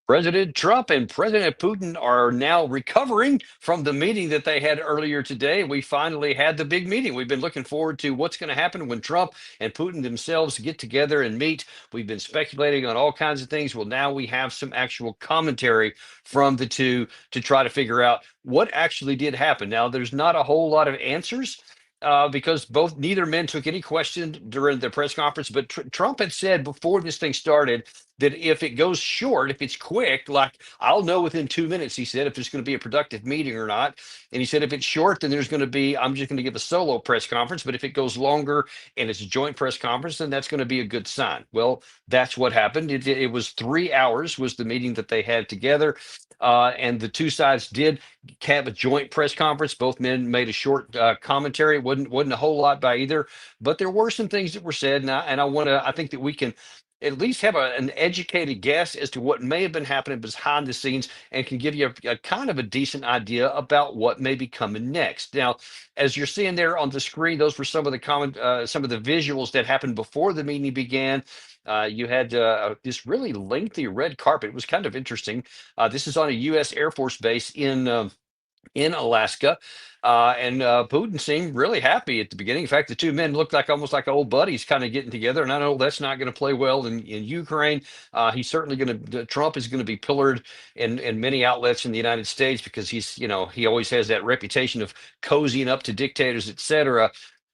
President Trump and President Putin are now recovering from the meeting that they had earlier today. We finally had the big meeting. We've been looking forward to what's going to happen when Trump and Putin themselves get together and meet. We've been speculating on all kinds of things. Well, now we have some actual commentary from the two to try to figure out what actually did happen. Now, there's not a whole lot of answers. Because neither men took any question during the press conference, but Trump had said before this thing started that if it goes short, if it's quick, like I'll know within 2 minutes, he said, if there's going to be a productive meeting or not. And he said, if it's short, then I'm just going to give a solo press conference. But if it goes longer and it's a joint press conference, then that's going to be a good sign. Well, that's what happened. It was 3 hours was the meeting that they had together. And the two sides did have a joint press conference. Both men made a short commentary. It wasn't a whole lot by either, but there were some things that were said, and I think that we can at least have an educated guess as to what may have been happening behind the scenes and can give you a kind of a decent idea about what may be coming next. Now, as you're seeing there on the screen, those were some of some of the visuals that happened before the meeting began. You had this really lengthy red carpet. It was kind of interesting. This is on a U.S. Air Force base in Alaska. And Putin seemed really happy at the beginning. In fact, the two men looked like almost like old buddies kind of getting together. And I know that's not going to play well in Ukraine. He's certainly Trump is going to be pillared in many outlets in the United States because he always has that reputation of cozying up to dictators, et cetera.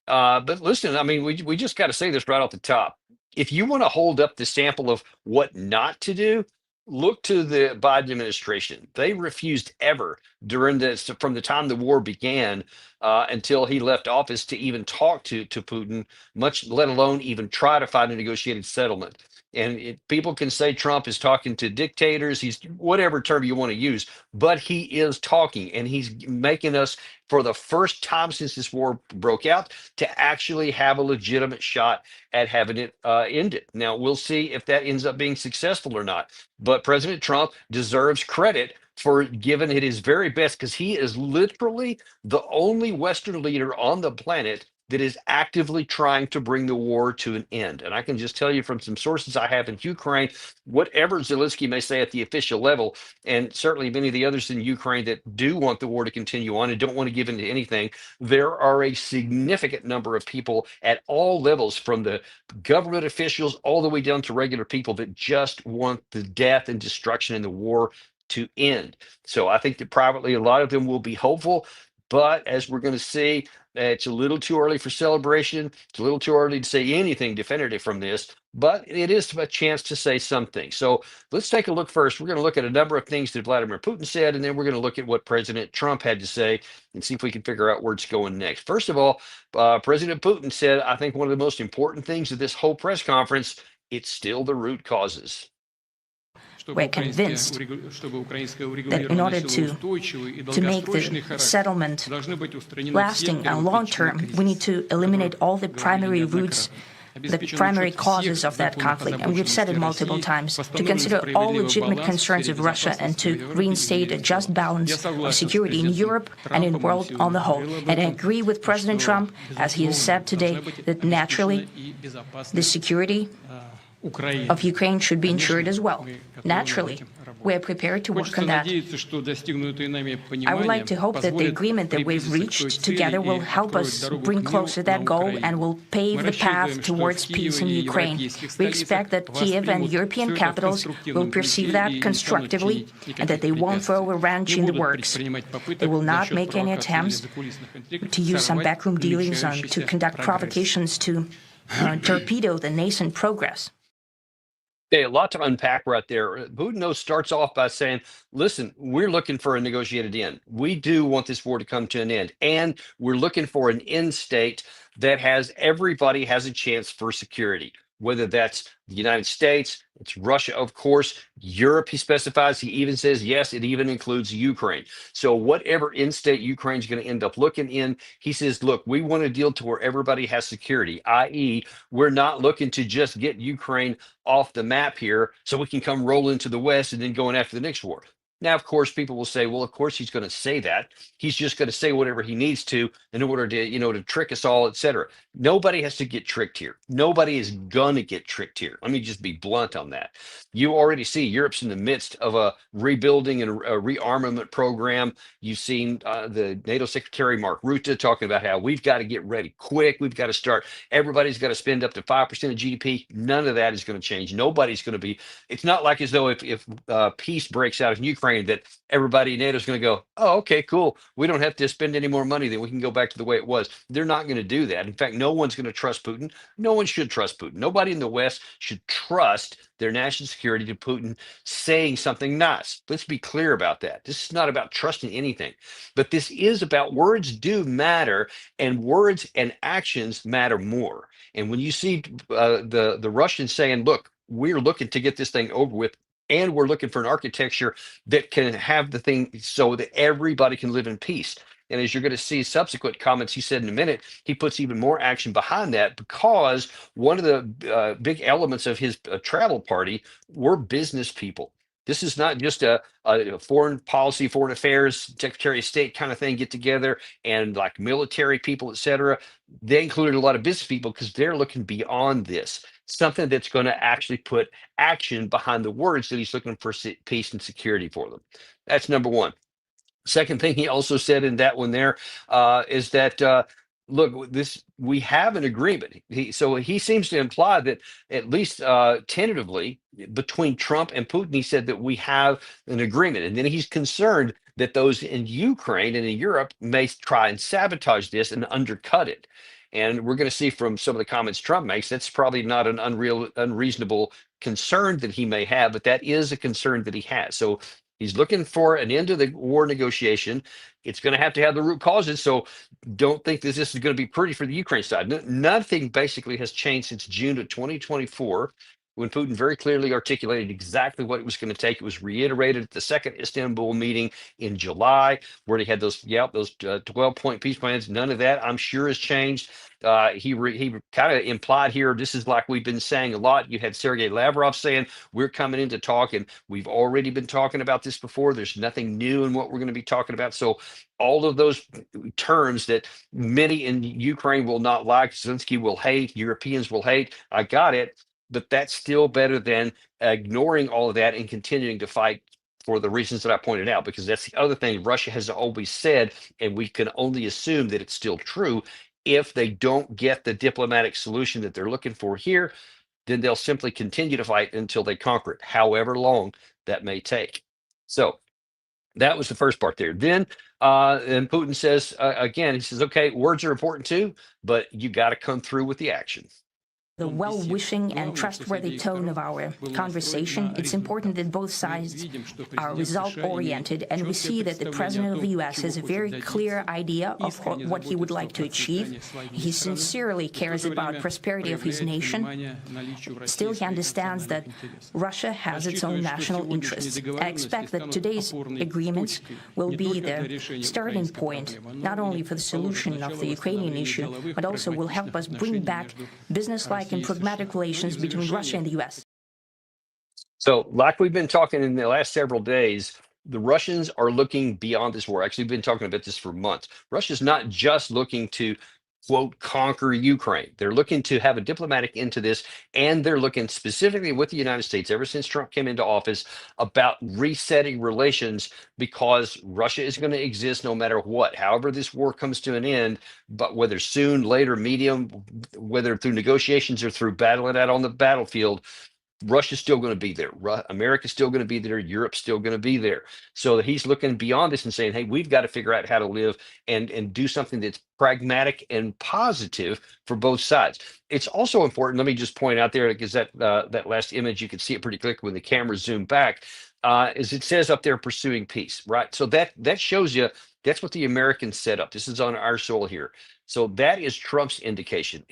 But listen, I mean, we just got to say this right off the top. If you want to hold up the sample of what not to do, look to the Biden administration. They refused ever during this from the time the war began until he left office to even talk to Putin, much let alone even try to find a negotiated settlement. And people can say Trump is talking to dictators, he's whatever term you want to use, but he is talking and he's making us, for the first time since this war broke out, to actually have a legitimate shot at having it ended. Now, we'll see if that ends up being successful or not. But President Trump deserves credit for giving it his very best because he is literally the only Western leader on the planet that is actively trying to bring the war to an end. And I can just tell you from some sources I have in Ukraine, whatever Zelensky may say at the official level, and certainly many of the others in Ukraine that do want the war to continue on and don't want to give in to anything, there are a significant number of people at all levels, from the government officials all the way down to regular people, that just want the death and destruction in the war to end. So I think that privately, a lot of them will be hopeful. But as we're going to see, it's a little too early for celebration. It's a little too early to say anything definitive from this, but it is a chance to say something. So let's take a look first. We're going to look at a number of things that Vladimir Putin said, and then we're going to look at what President Trump had to say and see if we can figure out where it's going next. First of all, President Putin said, I think one of the most important things of this whole press conference, it's still the root causes. We're convinced that in order to make the settlement lasting and long-term, we need to eliminate all the primary roots, the primary causes of that conflict. And we've said it multiple times, to consider all legitimate concerns of Russia and to reinstate a just balance of security in Europe and in the world on the whole. And I agree with President Trump, as he has said today, that naturally the security of Ukraine should be ensured as well. Naturally, we are prepared to work on that. I would like to hope that the agreement that we've reached together will help us bring closer that goal and will pave the path towards peace in Ukraine. We expect that Kyiv and European capitals will perceive that constructively and that they won't throw a wrench in the works. They will not make any attempts to use some backroom dealings to conduct provocations to torpedo the nascent progress. Okay, a lot to unpack right there. Putin starts off by saying, listen, we're looking for a negotiated end. We do want this war to come to an end. And we're looking for an end state that everybody has a chance for security, whether that's the United States, it's Russia, of course, Europe, he specifies. He even says, yes, it even includes Ukraine. So whatever end state Ukraine's going to end up looking in, he says, look, we want a deal to where everybody has security, i.e., we're not looking to just get Ukraine off the map here so we can come roll into the West and then go in after the next war. Now, of course, people will say, well, of course he's going to say that. He's just going to say whatever he needs to in order to, to trick us all, et cetera. Nobody has to get tricked here. Nobody is going to get tricked here. Let me just be blunt on that. You already see Europe's in the midst of a rebuilding and a rearmament program. You've seen the NATO Secretary Mark Rutte talking about how we've got to get ready quick. We've got to start. Everybody's got to spend up to 5% of GDP. None of that is going to change. Nobody's going to be. It's not like as though if peace breaks out in Ukraine that everybody in NATO is going to go, oh, okay, cool. We don't have to spend any more money. Then we can go back to the way it was. They're not going to do that. In fact, no one's going to trust Putin. No one should trust Putin. Nobody in the West should trust their national security to Putin saying something nice. Let's be clear about that. This is not about trusting anything, but this is about words do matter, and words and actions matter more. And when you see the Russians saying, look, we're looking to get this thing over with, and we're looking for an architecture that can have the thing so that everybody can live in peace. And as you're going to see subsequent comments he said in a minute, he puts even more action behind that, because one of the big elements of his travel party were business people. This is not just a foreign policy, foreign affairs, Secretary of State kind of thing, get together and like military people, et cetera. They included a lot of business people because they're looking beyond this, something that's going to actually put action behind the words that he's looking for peace and security for them. That's number one. Second thing he also said in that one there is that look, this we have an agreement. So he seems to imply that at least tentatively between Trump and Putin, he said that we have an agreement, and then he's concerned that those in Ukraine and in Europe may try and sabotage this and undercut it. And we're going to see from some of the comments Trump makes, that's probably not an unreasonable concern that he may have, but that is a concern that he has. So he's looking for an end to the war negotiation. It's going to have the root causes. So don't think this is going to be pretty for the Ukraine side. Nothing basically has changed since June of 2024, when Putin very clearly articulated exactly what it was going to take. It was reiterated at the second Istanbul meeting in July, where he had those 12-point peace plans. None of that, I'm sure, has changed. He kind of implied here, this is like we've been saying a lot. You had Sergei Lavrov saying, we're coming in to talk, and we've already been talking about this before. There's nothing new in what we're going to be talking about. So all of those terms that many in Ukraine will not like, Zelensky will hate, Europeans will hate, I got it. But that's still better than ignoring all of that and continuing to fight for the reasons that I pointed out, because that's the other thing Russia has always said, and we can only assume that it's still true. If they don't get the diplomatic solution that they're looking for here, then they'll simply continue to fight until they conquer it, however long that may take. So that was the first part there. Then, and Putin says, again, he says, okay, words are important too, but you got to come through with the action. The well-wishing and trustworthy tone of our conversation, it's important that both sides are result-oriented, and we see that the President of the U.S. has a very clear idea of what he would like to achieve. He sincerely cares about the prosperity of his nation. Still, he understands that Russia has its own national interests. I expect that today's agreements will be the starting point, not only for the solution of the Ukrainian issue, but also will help us bring back business-like and pragmatic relations between Russia and the U.S. So, like we've been talking in the last several days, the Russians are looking beyond this war. Actually, we've been talking about this for months. Russia's not just looking to, quote, conquer Ukraine. They're looking to have a diplomatic end to this, and they're looking specifically with the United States, ever since Trump came into office, about resetting relations, because Russia is going to exist no matter what. However this war comes to an end, but whether soon, later, medium, whether through negotiations or through battling out on the battlefield, Russia's still going to be there. America's still going to be there. Europe's still going to be there. So that he's looking beyond this and saying, hey, we've got to figure out how to live and do something that's pragmatic and positive for both sides. It's also important, let me just point out there, because that last image, you can see it pretty clearly when the camera zoomed back, is it says up there, pursuing peace, right? So that shows you, that's what the Americans set up. This is on our soil here. So that is Trump's indication,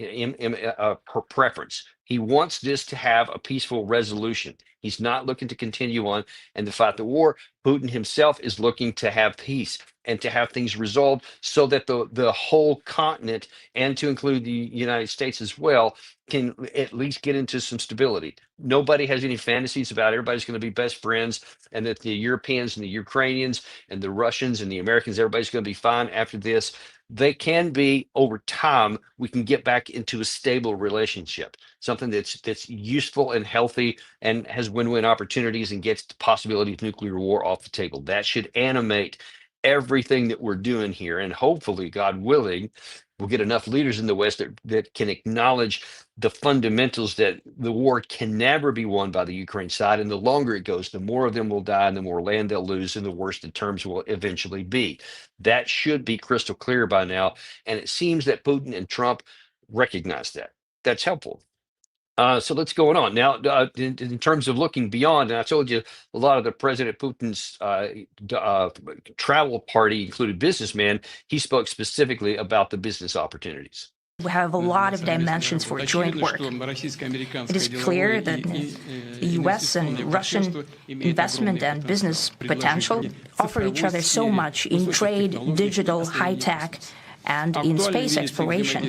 preference. He wants this to have a peaceful resolution. He's not looking to continue on and to fight the war. Putin himself is looking to have peace and to have things resolved so that the whole continent, and to include the United States as well, can at least get into some stability. Nobody has any fantasies about everybody's going to be best friends, and that the Europeans and the Ukrainians and the Russians and the Americans, everybody's going to be fine after this. They can be, over time, we can get back into a stable relationship, something that's useful and healthy and has win-win opportunities and gets the possibility of nuclear war off the table. That should animate everything that we're doing here. And hopefully, God willing, we'll get enough leaders in the West that can acknowledge the fundamentals that the war can never be won by the Ukraine side. And the longer it goes, the more of them will die and the more land they'll lose, and the worse the terms will eventually be. That should be crystal clear by now. And it seems that Putin and Trump recognize that. That's helpful. So let's go on. Now, in terms of looking beyond, and I told you a lot of the President Putin's travel party included businessmen. He spoke specifically about the business opportunities. We have a lot of dimensions for joint work. It is clear that the US and Russian investment and business potential offer each other so much in trade, digital, high-tech, and in space exploration.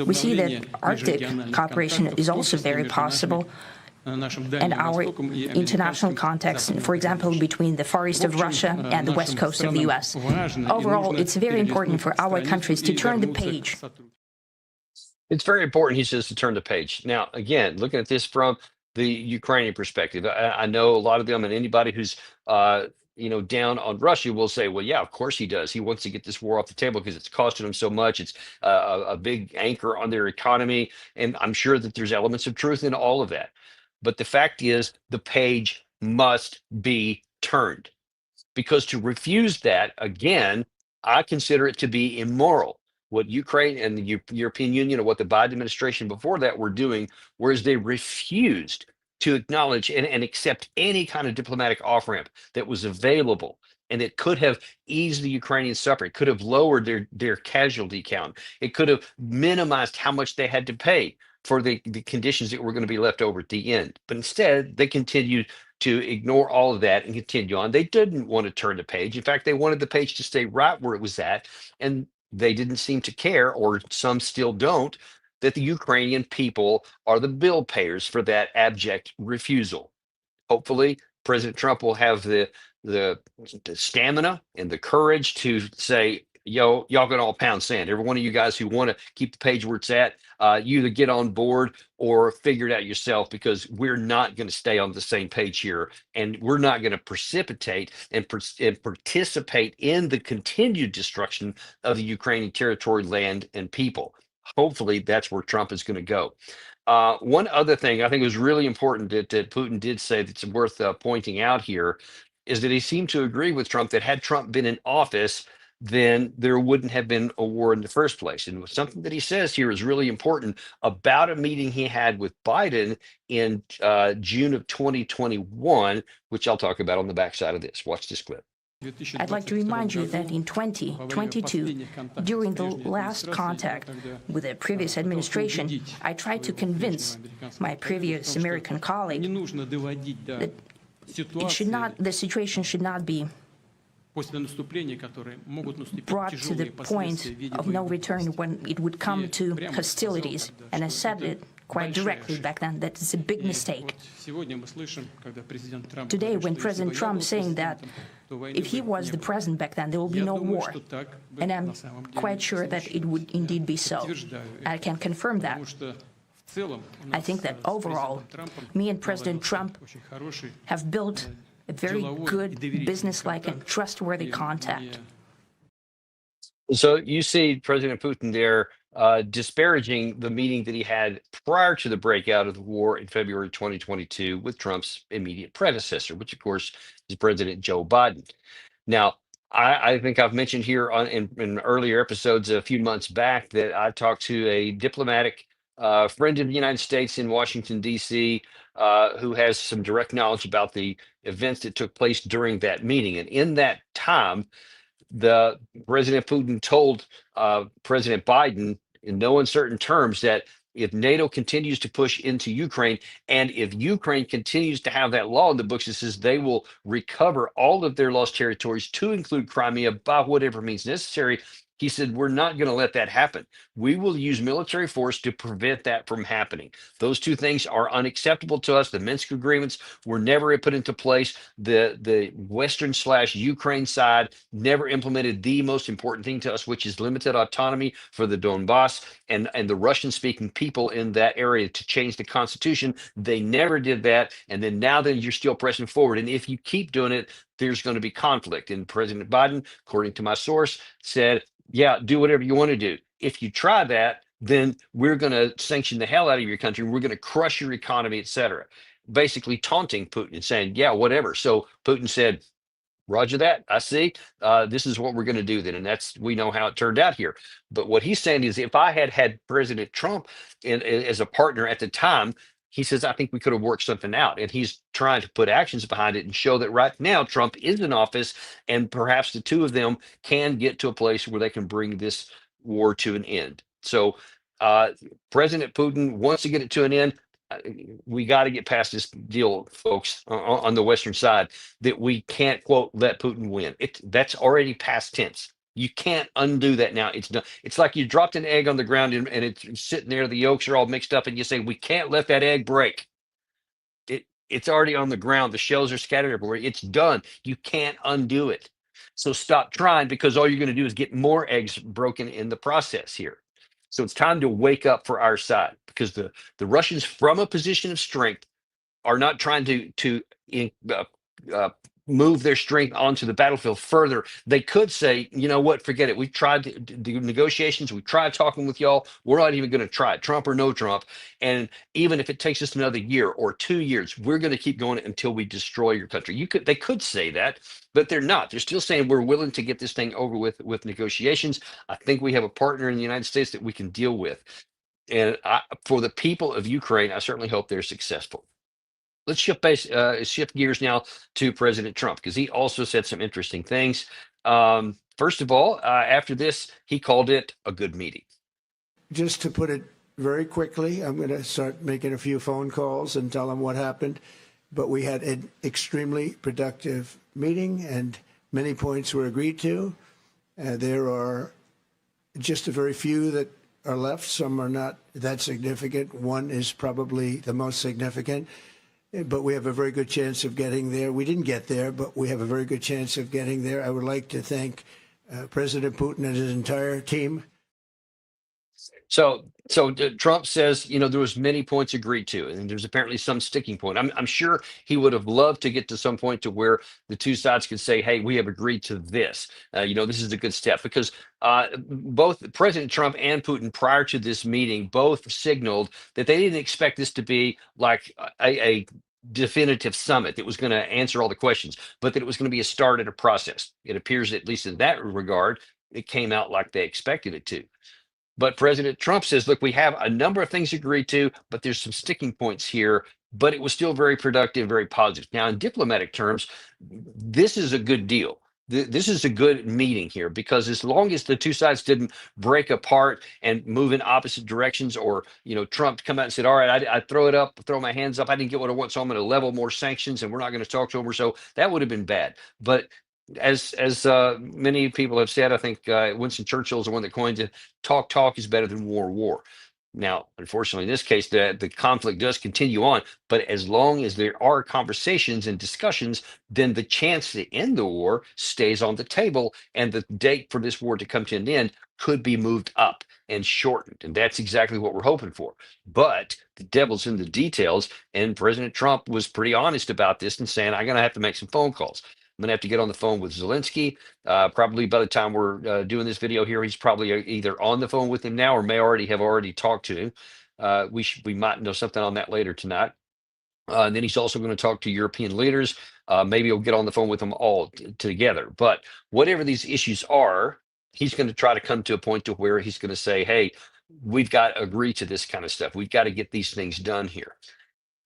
We see that Arctic cooperation is also very possible, and our international context, for example, between the Far East of Russia and the west coast of the US. Overall, it's very important for our countries to turn the page. It's very important, he says, to turn the page. Now, again, looking at this from the Ukrainian perspective, I know a lot of them, and anybody who's down on Russia will say, well, yeah, of course he does. He wants to get this war off the table because it's costing him so much. It's a big anchor on their economy. And I'm sure that there's elements of truth in all of that. But the fact is, the page must be turned, because to refuse that, again, I consider it to be immoral. What Ukraine and the European Union, or what the Biden administration before that were doing, whereas they refused to acknowledge and accept any kind of diplomatic off-ramp that was available, and it could have eased the Ukrainian suffering, could have lowered their casualty count, it could have minimized how much they had to pay for the conditions that were going to be left over at the end. But instead, they continued to ignore all of that and continue on. They didn't want to turn the page. In fact, they wanted the page to stay right where it was at, and they didn't seem to care, or some still don't, that the Ukrainian people are the bill payers for that abject refusal. Hopefully, President Trump will have the stamina and the courage to say, yo, y'all can all pound sand. Every one of you guys who want to keep the page where it's at, you either get on board or figure it out yourself, because we're not going to stay on the same page here, and we're not going to precipitate and participate in the continued destruction of the Ukrainian territory, land, and people. Hopefully, that's where Trump is going to go. One other thing I think was really important that Putin did say that's worth pointing out here is that he seemed to agree with Trump that had Trump been in office, then there wouldn't have been a war in the first place. And something that he says here is really important about a meeting he had with Biden in June of 2021, which I'll talk about on the backside of this. Watch this clip. I'd like to remind you that in 2022, during the last contact with the previous administration, I tried to convince my previous American colleague that the situation should not be brought to the point of no return when it would come to hostilities. And I said it quite directly back then that it's a big mistake. Today, when President Trump is saying that if he was the president back then, there will be no war. And I'm quite sure that it would indeed be so. I can confirm that. I think that overall, me and President Trump have built a very good, business-like and trustworthy contact. So you see President Putin there disparaging the meeting that he had prior to the breakout of the war in February 2022 with Trump's immediate predecessor, which of course is President Joe Biden. Now, I think I've mentioned here in earlier episodes a few months back that I talked to a diplomatic friend of the United States in Washington, D.C., who has some direct knowledge about the events that took place during that meeting. And in that time, the President Putin told President Biden in no uncertain terms that if NATO continues to push into Ukraine, and if Ukraine continues to have that law in the books that says they will recover all of their lost territories to include Crimea by whatever means necessary, he said, we're not going to let that happen. We will use military force to prevent that from happening. Those two things are unacceptable to us. The Minsk agreements were never put into place. The Western slash Ukraine side never implemented the most important thing to us, which is limited autonomy for the Donbass and the Russian speaking people in that area to change the constitution. They never did that. And then you're still pressing forward. And if you keep doing it, there's going to be conflict. And President Biden, according to my source, said, yeah, do whatever you want to do. If you try that, then we're going to sanction the hell out of your country. We're going to crush your economy, et cetera. Basically taunting Putin and saying, yeah, whatever. So Putin said, Roger that. I see. This is what we're going to do then, and we know how it turned out here. But what he's saying is, if I had had President Trump as a partner at the time, he says I think we could have worked something out. And he's trying to put actions behind it and show that right now Trump is in office, and perhaps the two of them can get to a place where they can bring this war to an end. So uh, President Putin wants to get it to an end. Uh, We got to get past this deal, folks, on the Western side that we can't quote let Putin win. That's already past tense. You can't undo that now. It's done. It's like you dropped an egg on the ground and it's sitting there. The yolks are all mixed up, and you say we can't let that egg break. It's already on the ground. The shells are scattered everywhere. It's done. You can't undo it. So stop trying, because all you're going to do is get more eggs broken in the process here. So it's time to wake up for our side, because the Russians, from a position of strength, are not trying to uh, uh, move their strength onto the battlefield further. They could say, you know what, forget it. We've tried the negotiations. We've tried talking with y'all. We're not even going to try it, Trump or no Trump. And even if it takes us another year or 2 years, we're going to keep going until we destroy your country. They could say that, but they're not. They're still saying we're willing to get this thing over with negotiations. I think we have a partner in the United States that we can deal with. And for the people of Ukraine, I certainly hope they're successful. Let's shift gears now to President Trump, because he also said some interesting things. First of all, after this, he called it a good meeting. Just to put it very quickly, I'm going to start making a few phone calls and tell them what happened. But we had an extremely productive meeting, and many points were agreed to. There are just a very few that are left. Some are not that significant. One is probably the most significant. But we have a very good chance of getting there. We didn't get there, but we have a very good chance of getting there. I would like to thank President Putin and his entire team. So Trump says, there was many points agreed to, and there's apparently some sticking point. I'm sure he would have loved to get to some point to where the two sides could say, hey, we have agreed to this. This is a good step, because both President Trump and Putin, prior to this meeting, both signaled that they didn't expect this to be like a definitive summit that was going to answer all the questions, but that it was going to be a start at a process. It appears, at least in that regard, it came out like they expected it to. But President Trump says, look, we have a number of things agreed to, but there's some sticking points here. But it was still very productive, very positive. Now, in diplomatic terms, this is a good deal. This is a good meeting here, because as long as the two sides didn't break apart and move in opposite directions, or Trump come out and said, all right, I throw my hands up, I didn't get what I want, so I'm going to level more sanctions and we're not going to talk to him, or so, that would have been bad. But as many people have said, I think Winston Churchill is the one that coined it, talk is better than war. Now, unfortunately, in this case, the conflict does continue on, but as long as there are conversations and discussions, then the chance to end the war stays on the table, and the date for this war to come to an end could be moved up and shortened. And that's exactly what we're hoping for. But the devil's in the details, and President Trump was pretty honest about this and saying, I'm going to have to make some phone calls. I'm going to have to get on the phone with Zelensky. Probably by the time we're doing this video here, he's probably either on the phone with him now, or may already have talked to him. We might know something on that later tonight. And then he's also going to talk to European leaders. Maybe he'll get on the phone with them all together. But whatever these issues are, he's going to try to come to a point to where he's going to say, hey, we've got to agree to this kind of stuff. We've got to get these things done here.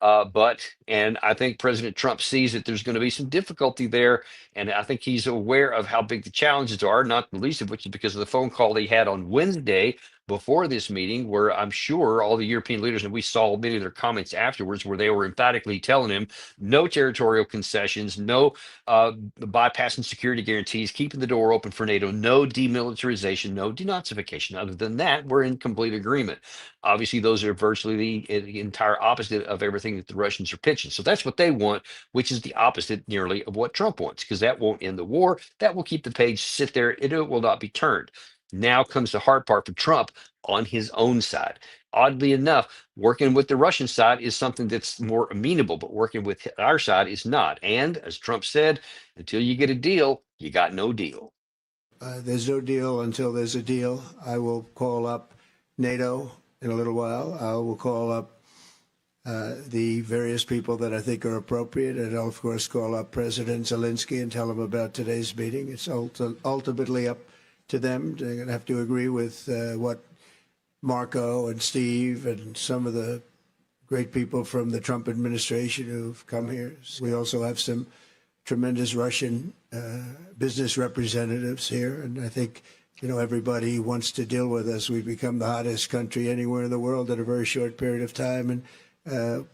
And I think President Trump sees that there's going to be some difficulty there. And I think he's aware of how big the challenges are, not the least of which is because of the phone call he had on Wednesday before this meeting, where I'm sure all the European leaders, and we saw many of their comments afterwards, where they were emphatically telling him no territorial concessions, no bypassing security guarantees, keeping the door open for NATO, no demilitarization, no denazification. Other than that, we're in complete agreement. Obviously, those are virtually the entire opposite of everything that the Russians are pitching. So that's what they want, which is the opposite nearly of what Trump wants, because that won't end the war. That will keep the page sit there. It will not be turned. Now comes the hard part for Trump on his own side. Oddly enough, working with the Russian side is something that's more amenable, but working with our side is not. And as Trump said, until you get a deal, you got no deal. There's no deal until there's a deal. I will call up NATO in a little while. I will call up the various people that I think are appropriate, and I'll, of course, call up President Zelensky and tell him about today's meeting. It's ultimately up to them. They're going to have to agree with what Marco and Steve and some of the great people from the Trump administration who've come here. We also have some tremendous Russian business representatives here, and I think everybody wants to deal with us. We've become the hottest country anywhere in the world in a very short period of time, and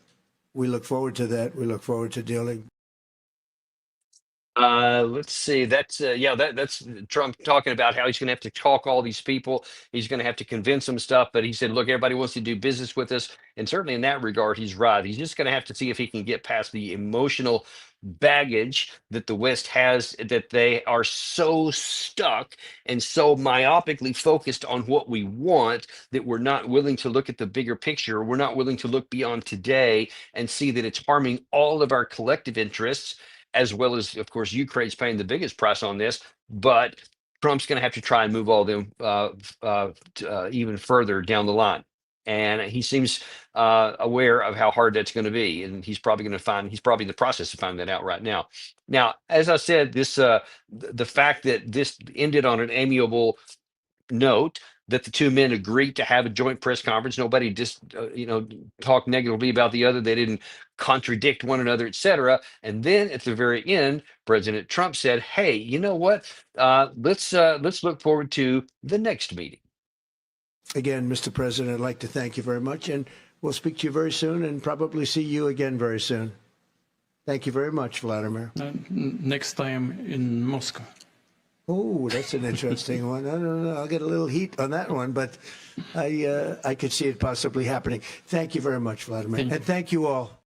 we look forward to that. We look forward to dealing. Let's see. That's Trump talking about how he's going to have to talk all these people. He's going to have to convince them stuff. But he said, look, everybody wants to do business with us, and certainly in that regard, he's right. He's just going to have to see if he can get past the emotional baggage that the West has, that they are so stuck and so myopically focused on what we want that we're not willing to look at the bigger picture. We're not willing to look beyond today and see that it's harming all of our collective interests, as well as, of course, Ukraine's paying the biggest price on this. But Trump's going to have to try and move all them even further down the line. And he seems aware of how hard that's going to be, and he's probably in the process of finding that out right now. Now, as I said, the fact that this ended on an amiable note, that the two men agreed to have a joint press conference. Nobody just, talked negatively about the other. They didn't contradict one another, etc. And then at the very end, President Trump said, "Hey, you know what? Let's look forward to the next meeting." Again, Mr. President, I'd like to thank you very much, and we'll speak to you very soon, and probably see you again very soon. Thank you very much, Vladimir. Next time in Moscow. Oh, that's an interesting one. I don't know. I'll get a little heat on that one, but I could see it possibly happening. Thank you very much, Vladimir. And thank you all.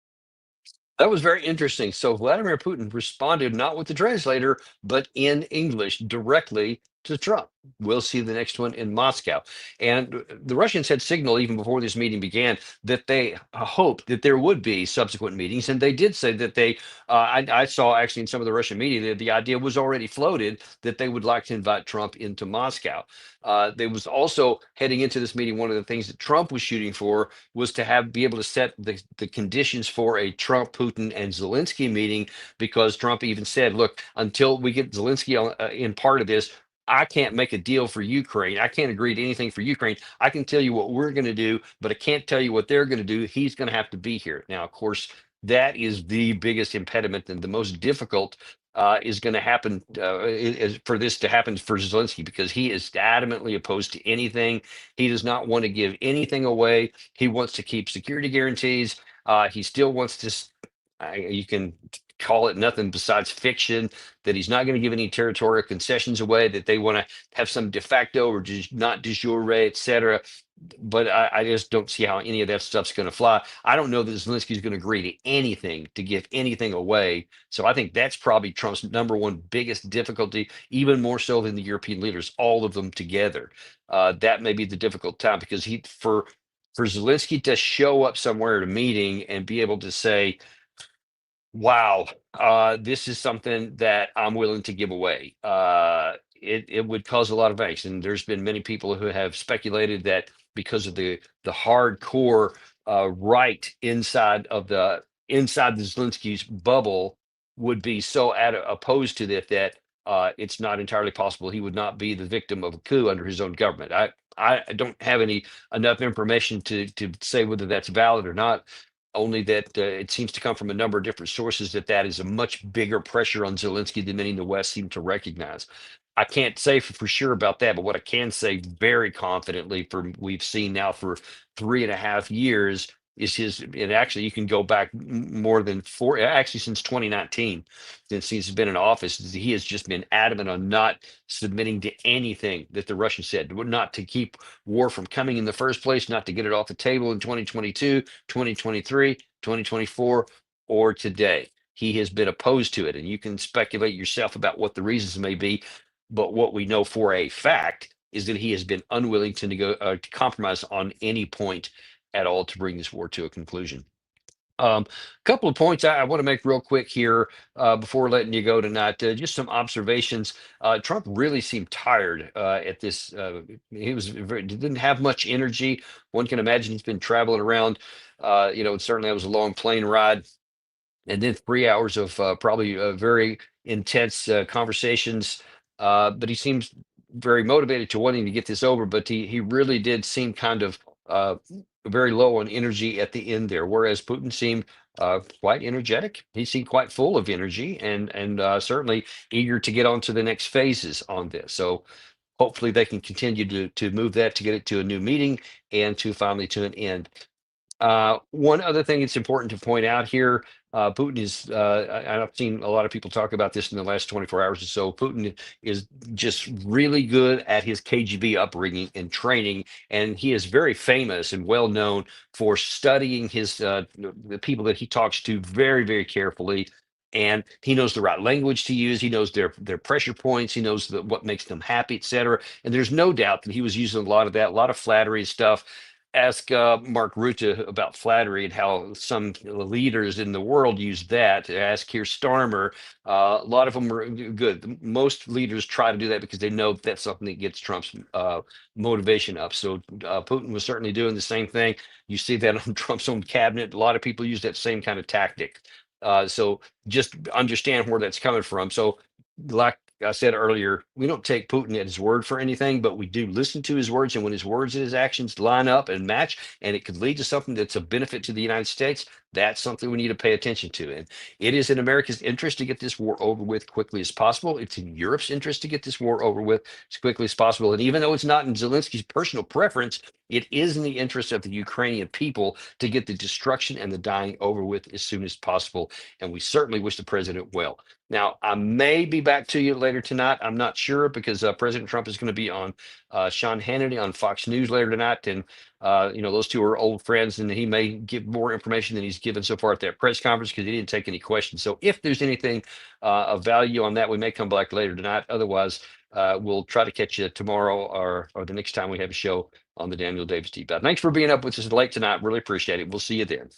That was very interesting. So Vladimir Putin responded not with the translator, but in English directly to Trump. We'll see the next one in Moscow. And the Russians had signaled even before this meeting began that they hoped that there would be subsequent meetings. And they did say that I saw actually in some of the Russian media that the idea was already floated that they would like to invite Trump into Moscow. They was also heading into this meeting. One of the things that Trump was shooting for was to be able to set the conditions for a Trump, Putin, and Zelensky meeting, because Trump even said, look, until we get Zelensky in part of this, I can't make a deal for Ukraine. I can't agree to anything for Ukraine. I can tell you what we're going to do, but I can't tell you what they're going to do. He's going to have to be here. Now, of course, that is the biggest impediment, and the most difficult is going to happen is for this to happen for Zelensky, because he is adamantly opposed to anything. He does not want to give anything away. He wants to keep security guarantees. He still wants to. You can call it nothing besides fiction, that he's not going to give any territorial concessions away, that they want to have some de facto or just not de jure, et cetera. But I just don't see how any of that stuff's going to fly. I don't know that Zelensky's going to agree to anything, to give anything away. So I think that's probably Trump's number one biggest difficulty, even more so than the European leaders, all of them together. That may be the difficult time, because for Zelensky to show up somewhere at a meeting and be able to say, wow, this is something that I'm willing to give away. It would cause a lot of angst, and there's been many people who have speculated that because of the hardcore right inside the Zelensky's bubble would be so opposed to that it's not entirely possible he would not be the victim of a coup under his own government. I don't have enough information to say whether that's valid or not. only that it seems to come from a number of different sources that is a much bigger pressure on Zelensky than many in the West seem to recognize. I can't say for sure about that, but what I can say very confidently for we've seen now for 3.5 years is his, and actually you can go back more than four, actually since 2019, since he's been in office, he has just been adamant on not submitting to anything that the Russians said, not to keep war from coming in the first place, not to get it off the table in 2022, 2023, 2024, or today. He has been opposed to it, and you can speculate yourself about what the reasons may be. But what we know for a fact is that he has been unwilling to compromise on any point at all to bring this war to a conclusion. A couple of points I want to make real quick here before letting you go tonight. Just some observations. Trump really seemed tired at this. He was didn't have much energy. One can imagine he's been traveling around. Certainly that was a long plane ride, and then 3 hours of probably very intense conversations. But he seems very motivated to wanting to get this over. But he really did seem kind of uh, very low on energy at the end there, whereas Putin seemed quite energetic. He seemed quite full of energy and certainly eager to get on to the next phases on this. So hopefully they can continue to move that to get it to a new meeting and to finally to an end. One other thing that's important to point out here, Putin is, I've seen a lot of people talk about this in the last 24 hours or so. Putin is just really good at his KGB upbringing and training, and he is very famous and well known for studying the people that he talks to very, very carefully. And he knows the right language to use. He knows their pressure points. He knows what makes them happy, etc. And there's no doubt that he was using a lot of that, a lot of flattery and stuff. Ask Mark Rutte about flattery and how some leaders in the world use that. Ask Keir Starmer. A lot of them are good. Most leaders try to do that because they know that's something that gets Trump's motivation up. So Putin was certainly doing the same thing. You see that on Trump's own cabinet. A lot of people use that same kind of tactic. So just understand where that's coming from. So, like I said earlier, we don't take Putin at his word for anything, but we do listen to his words. And when his words and his actions line up and match, and it could lead to something that's a benefit to the United States, that's something we need to pay attention to. And it is in America's interest to get this war over with quickly as possible. It's in Europe's interest to get this war over with as quickly as possible. And even though it's not in Zelensky's personal preference, it is in the interest of the Ukrainian people to get the destruction and the dying over with as soon as possible. And we certainly wish the president well. Now, I may be back to you later tonight. I'm not sure because President Trump is going to be on Sean Hannity on Fox News later tonight. And, those two are old friends, and he may give more information than he's given so far at that press conference because he didn't take any questions. So if there's anything of value on that, we may come back later tonight. Otherwise, we'll try to catch you tomorrow or the next time we have a show on the Daniel Davis Deep Dive. Thanks for being up with us late tonight. Really appreciate it. We'll see you then.